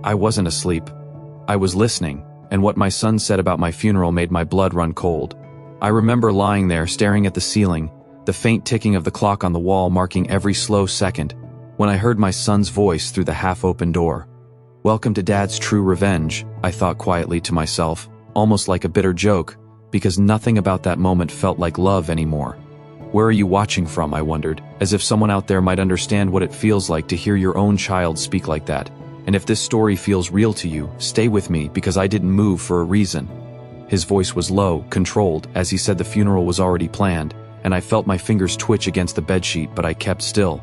I wasn't asleep. I was listening, and what my son said about my funeral made my blood run cold. I remember lying there staring at the ceiling, the faint ticking of the clock on the wall marking every slow second, when I heard my son's voice through the half-open door. "Welcome to Dad's true revenge," I thought quietly to myself, almost like a bitter joke, because nothing about that moment felt like love anymore. "Where are you watching from?" I wondered, as if someone out there might understand what it feels like to hear your own child speak like that. "And if this story feels real to you, stay with me, because I didn't move for a reason." His voice was low, controlled, as he said the funeral was already planned, and I felt my fingers twitch against the bedsheet, but I kept still.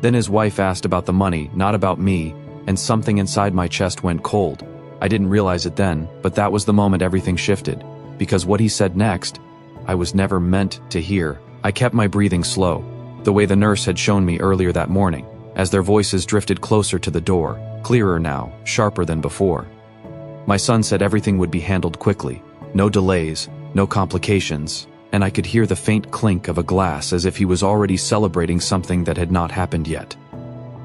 Then his wife asked about the money, not about me, and something inside my chest went cold. I didn't realize it then, but that was the moment everything shifted, because what he said next, I was never meant to hear. I kept my breathing slow, the way the nurse had shown me earlier that morning, as their voices drifted closer to the door, clearer now, sharper than before. My son said everything would be handled quickly, no delays, no complications, and I could hear the faint clink of a glass as if he was already celebrating something that had not happened yet.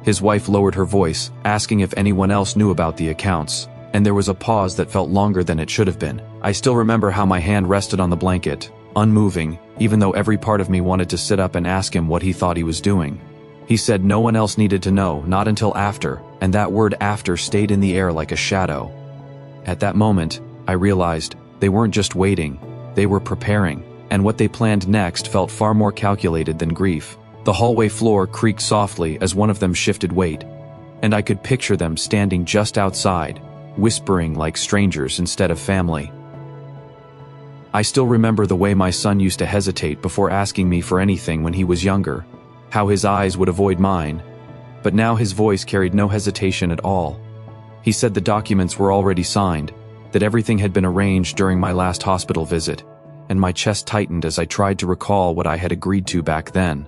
His wife lowered her voice, asking if anyone else knew about the accounts, and there was a pause that felt longer than it should have been. I still remember how my hand rested on the blanket, unmoving, even though every part of me wanted to sit up and ask him what he thought he was doing. He said no one else needed to know, not until after, and that word after stayed in the air like a shadow. At that moment, I realized they weren't just waiting, they were preparing, and what they planned next felt far more calculated than grief. The hallway floor creaked softly as one of them shifted weight, and I could picture them standing just outside, whispering like strangers instead of family. I still remember the way my son used to hesitate before asking me for anything when he was younger, how his eyes would avoid mine, but now his voice carried no hesitation at all. He said the documents were already signed, that everything had been arranged during my last hospital visit, and my chest tightened as I tried to recall what I had agreed to back then.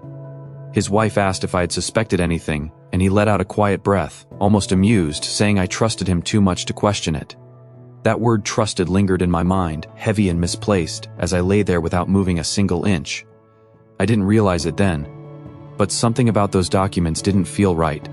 His wife asked if I had suspected anything, and he let out a quiet breath, almost amused, saying I trusted him too much to question it. That word trusted lingered in my mind, heavy and misplaced, as I lay there without moving a single inch. I didn't realize it then, but something about those documents didn't feel right,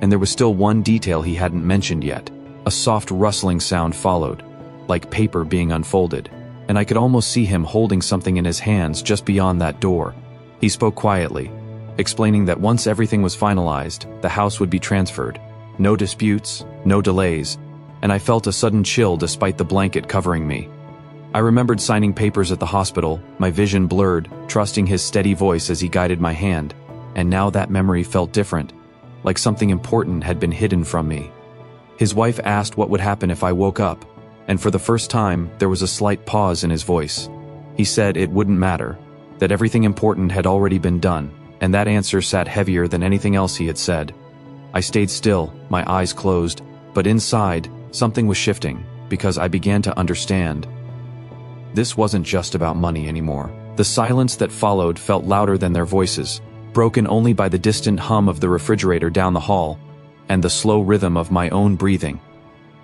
and there was still one detail he hadn't mentioned yet. A soft rustling sound followed, like paper being unfolded, and I could almost see him holding something in his hands just beyond that door. He spoke quietly, explaining that once everything was finalized, the house would be transferred. No disputes, no delays, and I felt a sudden chill despite the blanket covering me. I remembered signing papers at the hospital, my vision blurred, trusting his steady voice as he guided my hand, and now that memory felt different, like something important had been hidden from me. His wife asked what would happen if I woke up, and for the first time, there was a slight pause in his voice. He said it wouldn't matter, that everything important had already been done, and that answer sat heavier than anything else he had said. I stayed still, my eyes closed, but inside, something was shifting, because I began to understand. This wasn't just about money anymore. The silence that followed felt louder than their voices, broken only by the distant hum of the refrigerator down the hall, and the slow rhythm of my own breathing.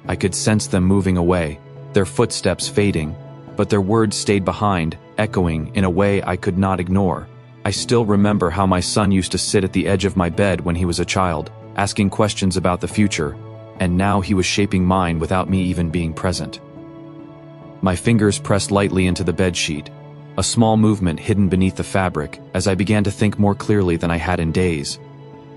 I could sense them moving away, their footsteps fading, but their words stayed behind, echoing in a way I could not ignore. I still remember how my son used to sit at the edge of my bed when he was a child, asking questions about the future, and now he was shaping mine without me even being present. My fingers pressed lightly into the bedsheet, a small movement hidden beneath the fabric, as I began to think more clearly than I had in days.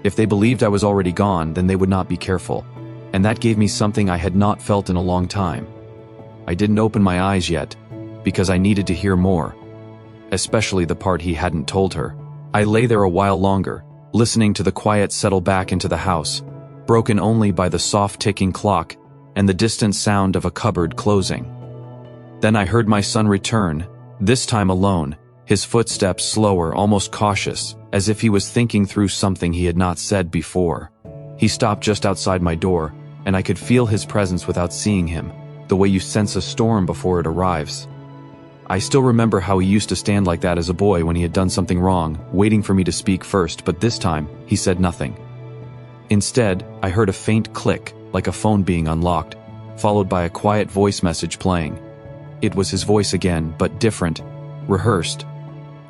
If they believed I was already gone, then they would not be careful, and that gave me something I had not felt in a long time. I didn't open my eyes yet, because I needed to hear more, especially the part he hadn't told her. I lay there a while longer, listening to the quiet settle back into the house, broken only by the soft ticking clock and the distant sound of a cupboard closing. Then I heard my son return, this time alone, his footsteps slower, almost cautious, as if he was thinking through something he had not said before. He stopped just outside my door, and I could feel his presence without seeing him, the way you sense a storm before it arrives. I still remember how he used to stand like that as a boy when he had done something wrong, waiting for me to speak first, but this time, he said nothing. Instead, I heard a faint click, like a phone being unlocked, followed by a quiet voice message playing. It was his voice again, but different, rehearsed,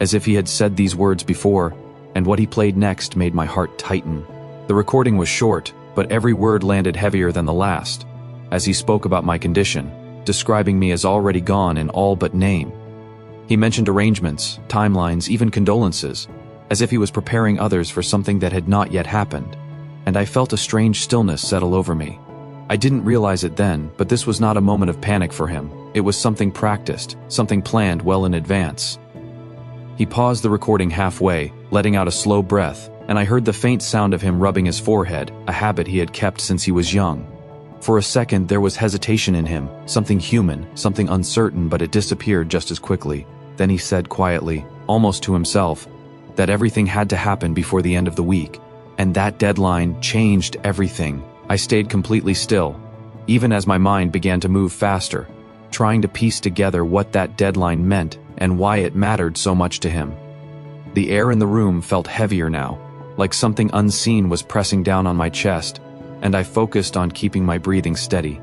as if he had said these words before, and what he played next made my heart tighten. The recording was short, but every word landed heavier than the last, as he spoke about my condition, describing me as already gone in all but name. He mentioned arrangements, timelines, even condolences, as if he was preparing others for something that had not yet happened, and I felt a strange stillness settle over me. I didn't realize it then, but this was not a moment of panic for him. It was something practiced, something planned well in advance. He paused the recording halfway, letting out a slow breath, and I heard the faint sound of him rubbing his forehead, a habit he had kept since he was young. For a second there was hesitation in him, something human, something uncertain, but it disappeared just as quickly. Then he said quietly, almost to himself, that everything had to happen before the end of the week, and that deadline changed everything. I stayed completely still, even as my mind began to move faster, trying to piece together what that deadline meant and why it mattered so much to him. The air in the room felt heavier now, like something unseen was pressing down on my chest, and I focused on keeping my breathing steady.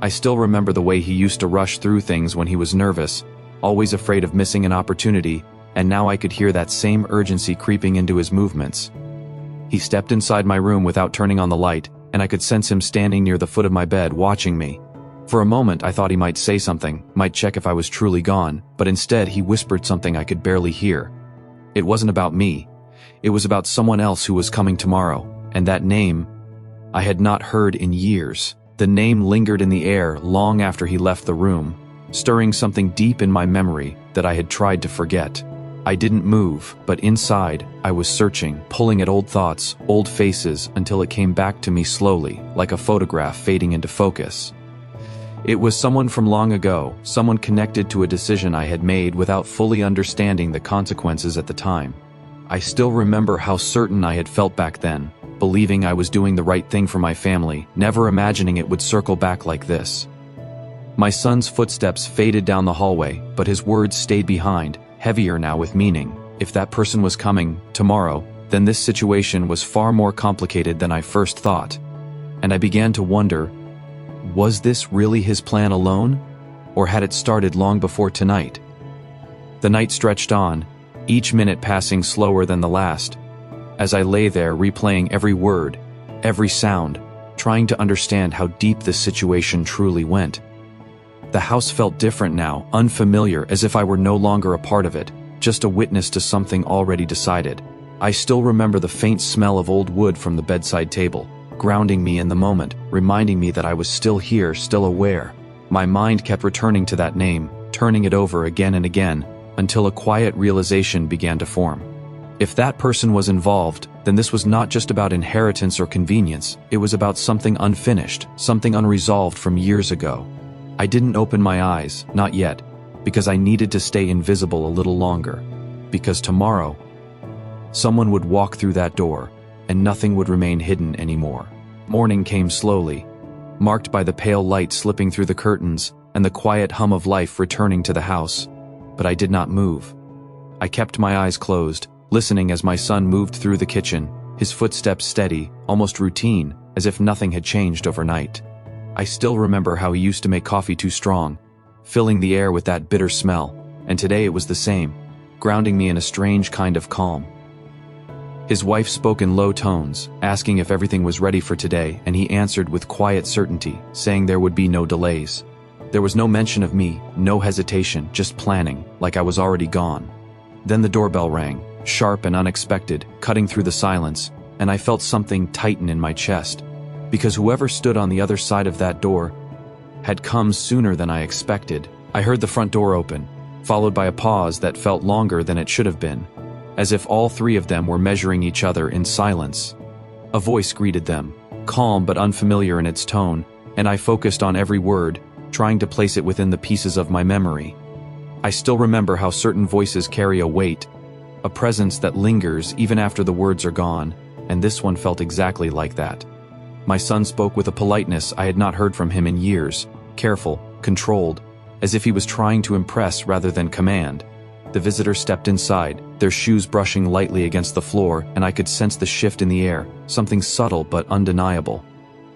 I still remember the way he used to rush through things when he was nervous, always afraid of missing an opportunity, and now I could hear that same urgency creeping into his movements. He stepped inside my room without turning on the light, and I could sense him standing near the foot of my bed watching me. For a moment I thought he might say something, might check if I was truly gone, but instead he whispered something I could barely hear. It wasn't about me. It was about someone else who was coming tomorrow, and that name I had not heard in years. The name lingered in the air long after he left the room, stirring something deep in my memory that I had tried to forget. I didn't move, but inside, I was searching, pulling at old thoughts, old faces, until it came back to me slowly, like a photograph fading into focus. It was someone from long ago, someone connected to a decision I had made without fully understanding the consequences at the time. I still remember how certain I had felt back then, believing I was doing the right thing for my family, never imagining it would circle back like this. My son's footsteps faded down the hallway, but his words stayed behind, heavier now with meaning. If that person was coming, tomorrow, then this situation was far more complicated than I first thought. And I began to wonder, was this really his plan alone? Or had it started long before tonight? The night stretched on, each minute passing slower than the last, as I lay there replaying every word, every sound, trying to understand how deep this situation truly went. The house felt different now, unfamiliar, as if I were no longer a part of it, just a witness to something already decided. I still remember the faint smell of old wood from the bedside table, grounding me in the moment, reminding me that I was still here, still aware. My mind kept returning to that name, turning it over again and again, until a quiet realization began to form. If that person was involved, then this was not just about inheritance or convenience, it was about something unfinished, something unresolved from years ago. I didn't open my eyes, not yet, because I needed to stay invisible a little longer. Because tomorrow, someone would walk through that door, and nothing would remain hidden anymore. Morning came slowly, marked by the pale light slipping through the curtains and the quiet hum of life returning to the house. But I did not move. I kept my eyes closed, listening as my son moved through the kitchen, his footsteps steady, almost routine, as if nothing had changed overnight. I still remember how he used to make coffee too strong, filling the air with that bitter smell, and today it was the same, grounding me in a strange kind of calm. His wife spoke in low tones, asking if everything was ready for today, and he answered with quiet certainty, saying there would be no delays. There was no mention of me, no hesitation, just planning, like I was already gone. Then the doorbell rang, sharp and unexpected, cutting through the silence, and I felt something tighten in my chest, because whoever stood on the other side of that door had come sooner than I expected. I heard the front door open, followed by a pause that felt longer than it should have been, as if all three of them were measuring each other in silence. A voice greeted them, calm but unfamiliar in its tone, and I focused on every word, trying to place it within the pieces of my memory. I still remember how certain voices carry a weight, a presence that lingers even after the words are gone, and this one felt exactly like that. My son spoke with a politeness I had not heard from him in years, careful, controlled, as if he was trying to impress rather than command. The visitor stepped inside, their shoes brushing lightly against the floor, and I could sense the shift in the air, something subtle but undeniable.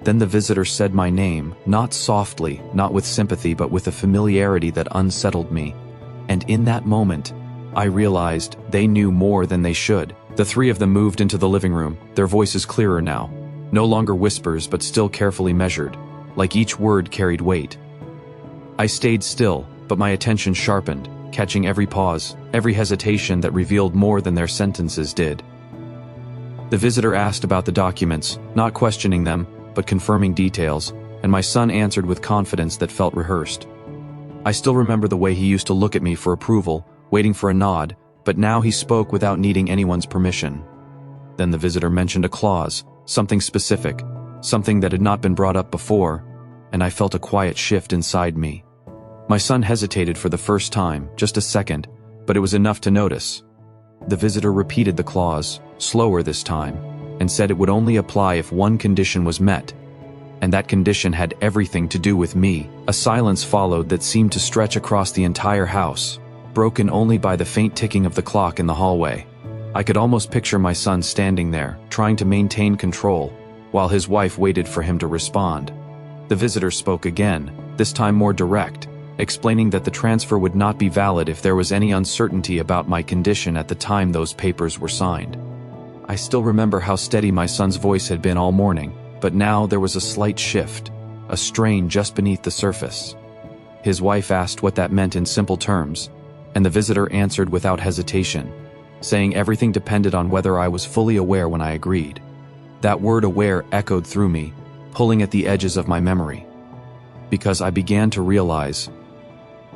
Then the visitor said my name, not softly, not with sympathy, but with a familiarity that unsettled me. And in that moment, I realized they knew more than they should. The three of them moved into the living room, their voices clearer now. no longer whispers but still carefully measured, like each word carried weight. I stayed still, but my attention sharpened, catching every pause, every hesitation that revealed more than their sentences did. The visitor asked about the documents, not questioning them, but confirming details, and my son answered with confidence that felt rehearsed. I still remember the way he used to look at me for approval, waiting for a nod, but now he spoke without needing anyone's permission. Then the visitor mentioned a clause, something specific, something that had not been brought up before, and I felt a quiet shift inside me. My son hesitated for the first time, just a second, but it was enough to notice. The visitor repeated the clause, slower this time, and said it would only apply if one condition was met. And that condition had everything to do with me. A silence followed that seemed to stretch across the entire house, broken only by the faint ticking of the clock in the hallway. I could almost picture my son standing there, trying to maintain control, while his wife waited for him to respond. The visitor spoke again, this time more direct, explaining that the transfer would not be valid if there was any uncertainty about my condition at the time those papers were signed. I still remember how steady my son's voice had been all morning, but now there was a slight shift, a strain just beneath the surface. His wife asked what that meant in simple terms, and the visitor answered without hesitation, saying everything depended on whether I was fully aware when I agreed. That word aware echoed through me, pulling at the edges of my memory. Because I began to realize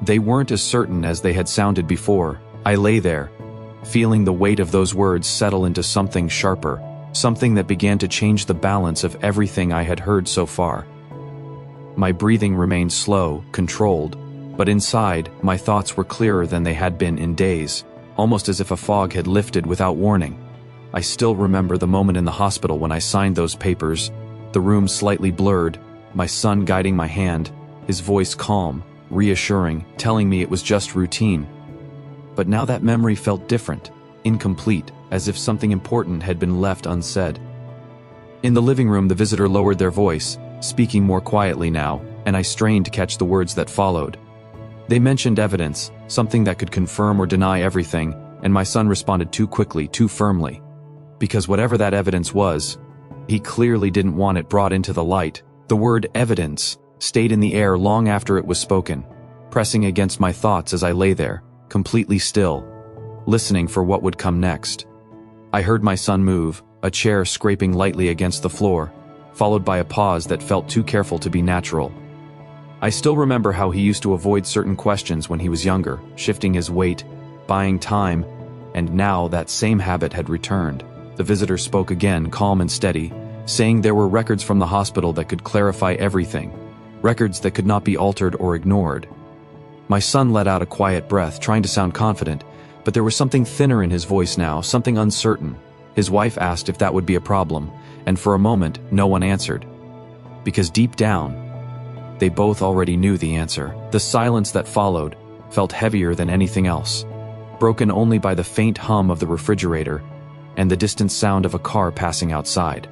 they weren't as certain as they had sounded before. I lay there, feeling the weight of those words settle into something sharper, something that began to change the balance of everything I had heard so far. My breathing remained slow, controlled, but inside, my thoughts were clearer than they had been in days, almost as if a fog had lifted without warning. I still remember the moment in the hospital when I signed those papers, the room slightly blurred, my son guiding my hand, his voice calm, reassuring, telling me it was just routine. But now that memory felt different, incomplete, as if something important had been left unsaid. In the living room, the visitor lowered their voice, speaking more quietly now, and I strained to catch the words that followed. They mentioned evidence, something that could confirm or deny everything, and my son responded too quickly, too firmly. Because whatever that evidence was, he clearly didn't want it brought into the light. The word evidence stayed in the air long after it was spoken, pressing against my thoughts as I lay there, completely still, listening for what would come next. I heard my son move, a chair scraping lightly against the floor, followed by a pause that felt too careful to be natural. I still remember how he used to avoid certain questions when he was younger, shifting his weight, buying time, and now that same habit had returned. The visitor spoke again, calm and steady, saying there were records from the hospital that could clarify everything, records that could not be altered or ignored. My son let out a quiet breath, trying to sound confident, but there was something thinner in his voice now, something uncertain. His wife asked if that would be a problem, and for a moment, no one answered. Because deep down, they both already knew the answer. The silence that followed felt heavier than anything else, broken only by the faint hum of the refrigerator and the distant sound of a car passing outside.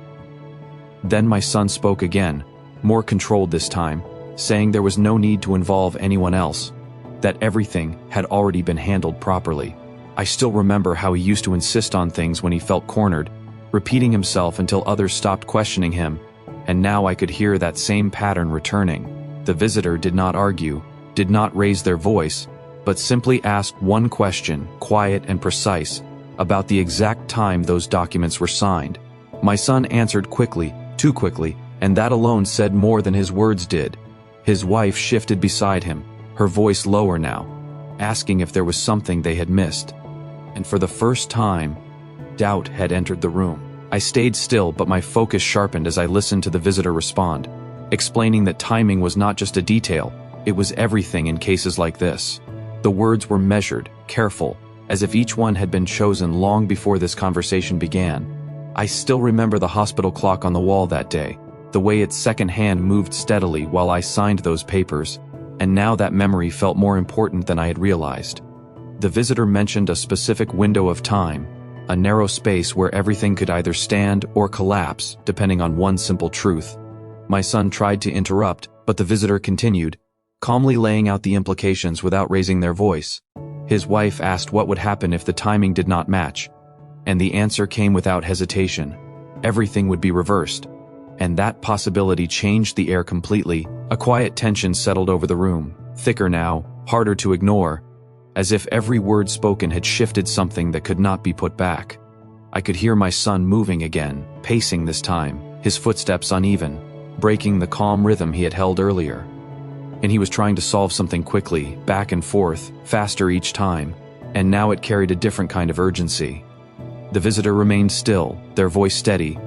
Then my son spoke again, more controlled this time, saying there was no need to involve anyone else, that everything had already been handled properly. I still remember how he used to insist on things when he felt cornered, repeating himself until others stopped questioning him, and now I could hear that same pattern returning. The visitor did not argue, did not raise their voice, but simply asked one question, quiet and precise, about the exact time those documents were signed. My son answered quickly, too quickly, and that alone said more than his words did. His wife shifted beside him, her voice lower now, asking if there was something they had missed. And for the first time, doubt had entered the room. I stayed still, but my focus sharpened as I listened to the visitor respond, explaining that timing was not just a detail, it was everything in cases like this. The words were measured, careful, as if each one had been chosen long before this conversation began. I still remember the hospital clock on the wall that day, the way its second hand moved steadily while I signed those papers, and now that memory felt more important than I had realized. The visitor mentioned a specific window of time, a narrow space where everything could either stand or collapse, depending on one simple truth. My son tried to interrupt, but the visitor continued, calmly laying out the implications without raising their voice. His wife asked what would happen if the timing did not match, and the answer came without hesitation. Everything would be reversed. and that possibility changed the air completely. A quiet tension settled over the room, thicker now, harder to ignore, as if every word spoken had shifted something that could not be put back. I could hear my son moving again, pacing this time, his footsteps uneven, breaking the calm rhythm he had held earlier. And he was trying to solve something quickly, back and forth, faster each time, and now it carried a different kind of urgency. The visitor remained still, their voice steady,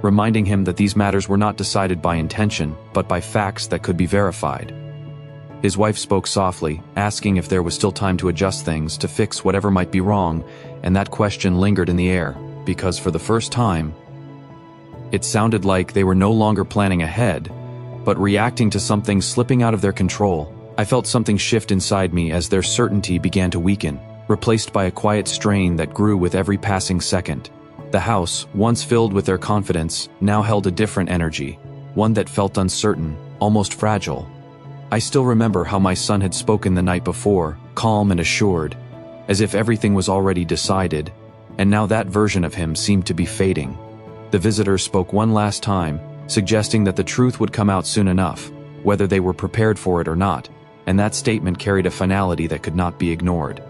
reminding him that these matters were not decided by intention, but by facts that could be verified. His wife spoke softly, asking if there was still time to adjust things, to fix whatever might be wrong, and that question lingered in the air, because for the first time, it sounded like they were no longer planning ahead, but reacting to something slipping out of their control. I felt something shift inside me as their certainty began to weaken, replaced by a quiet strain that grew with every passing second. The house, once filled with their confidence, now held a different energy, one that felt uncertain, almost fragile. I still remember how my son had spoken the night before, calm and assured, as if everything was already decided, and now that version of him seemed to be fading. The visitor spoke one last time, suggesting that the truth would come out soon enough, whether they were prepared for it or not, and that statement carried a finality that could not be ignored.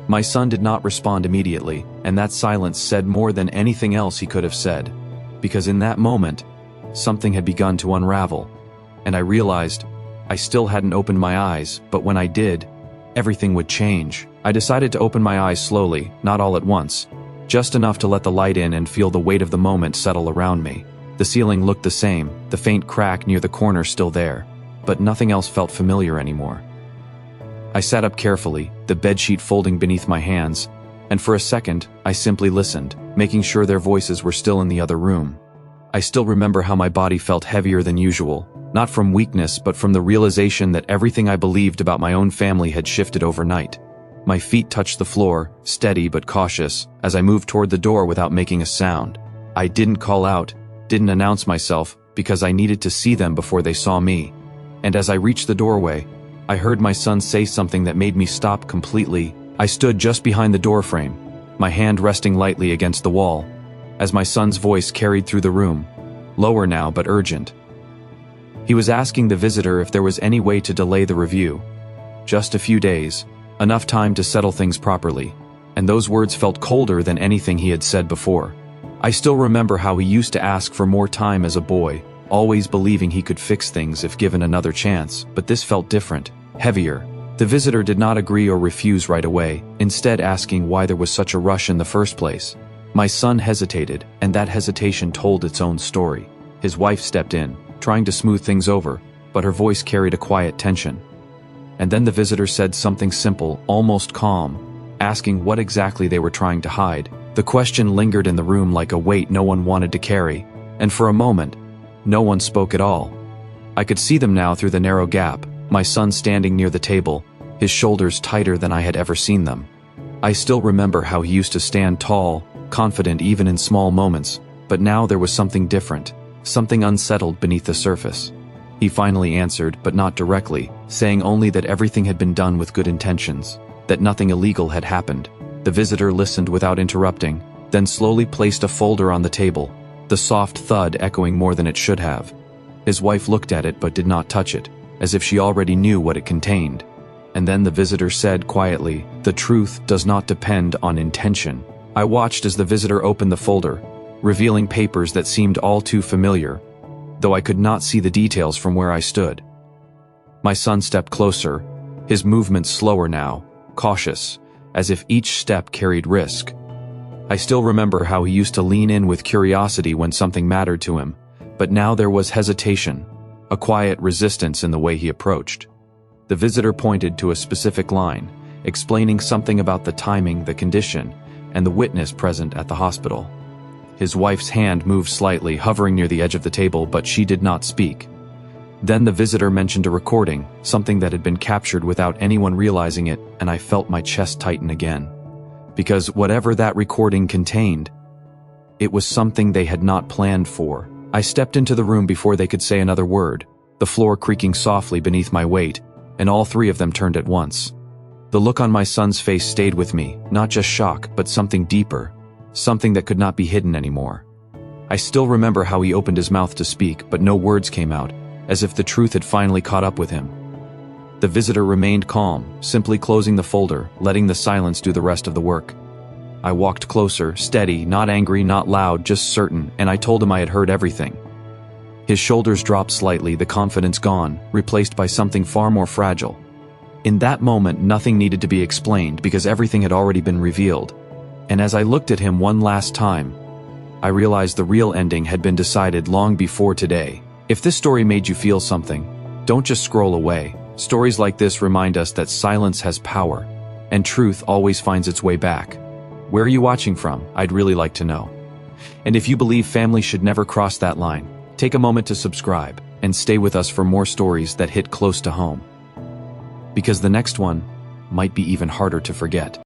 My son did not respond immediately, and that silence said more than anything else he could have said, because in that moment, something had begun to unravel, and I realized I still hadn't opened my eyes, but when I did, everything would change. I decided to open my eyes slowly, not all at once, just enough to let the light in and feel the weight of the moment settle around me. The ceiling looked the same, the faint crack near the corner still there, but nothing else felt familiar anymore. I sat up carefully, the bedsheet folding beneath my hands, and for a second, I simply listened, making sure their voices were still in the other room. I still remember how my body felt heavier than usual, not from weakness but from the realization that everything I believed about my own family had shifted overnight. My feet touched the floor, steady but cautious, as I moved toward the door without making a sound. I didn't call out, didn't announce myself, because I needed to see them before they saw me. And as I reached the doorway, I heard my son say something that made me stop completely. I stood just behind the doorframe, my hand resting lightly against the wall, as my son's voice carried through the room, lower now but urgent. He was asking the visitor if there was any way to delay the review. Just a few days, enough time to settle things properly, and those words felt colder than anything he had said before. I still remember how he used to ask for more time as a boy, always believing he could fix things if given another chance, but this felt different, heavier. The visitor did not agree or refuse right away, instead asking why there was such a rush in the first place. My son hesitated, and that hesitation told its own story. His wife stepped in, trying to smooth things over, but her voice carried a quiet tension. And then the visitor said something simple, almost calm, asking what exactly they were trying to hide. The question lingered in the room like a weight no one wanted to carry, and for a moment, no one spoke at all. I could see them now through the narrow gap, my son standing near the table, his shoulders tighter than I had ever seen them. I still remember how he used to stand tall, confident even in small moments, but now there was something different, something unsettled beneath the surface. He finally answered, but not directly, saying only that everything had been done with good intentions, that nothing illegal had happened. The visitor listened without interrupting, then slowly placed a folder on the table, the soft thud echoing more than it should have. His wife looked at it but did not touch it, as if she already knew what it contained. And then the visitor said quietly, "The truth does not depend on intention." I watched as the visitor opened the folder, revealing papers that seemed all too familiar, though I could not see the details from where I stood. My son stepped closer, his movements slower now, cautious, as if each step carried risk. I still remember how he used to lean in with curiosity when something mattered to him, but now there was hesitation, a quiet resistance in the way he approached. The visitor pointed to a specific line, explaining something about the timing, the condition, and the witness present at the hospital. His wife's hand moved slightly, hovering near the edge of the table, but she did not speak. Then the visitor mentioned a recording, something that had been captured without anyone realizing it, and I felt my chest tighten again. Because whatever that recording contained, it was something they had not planned for. I stepped into the room before they could say another word, the floor creaking softly beneath my weight, and all three of them turned at once. The look on my son's face stayed with me, not just shock, but something deeper, something that could not be hidden anymore. I still remember how he opened his mouth to speak, but no words came out, as if the truth had finally caught up with him. The visitor remained calm, simply closing the folder, letting the silence do the rest of the work. I walked closer, steady, not angry, not loud, just certain, and I told him I had heard everything. His shoulders dropped slightly, the confidence gone, replaced by something far more fragile. In that moment, nothing needed to be explained because everything had already been revealed. And as I looked at him one last time, I realized the real ending had been decided long before today. If this story made you feel something, don't just scroll away. Stories like this remind us that silence has power, and truth always finds its way back. Where are you watching from? I'd really like to know. And if you believe family should never cross that line, take a moment to subscribe and stay with us for more stories that hit close to home. Because the next one might be even harder to forget.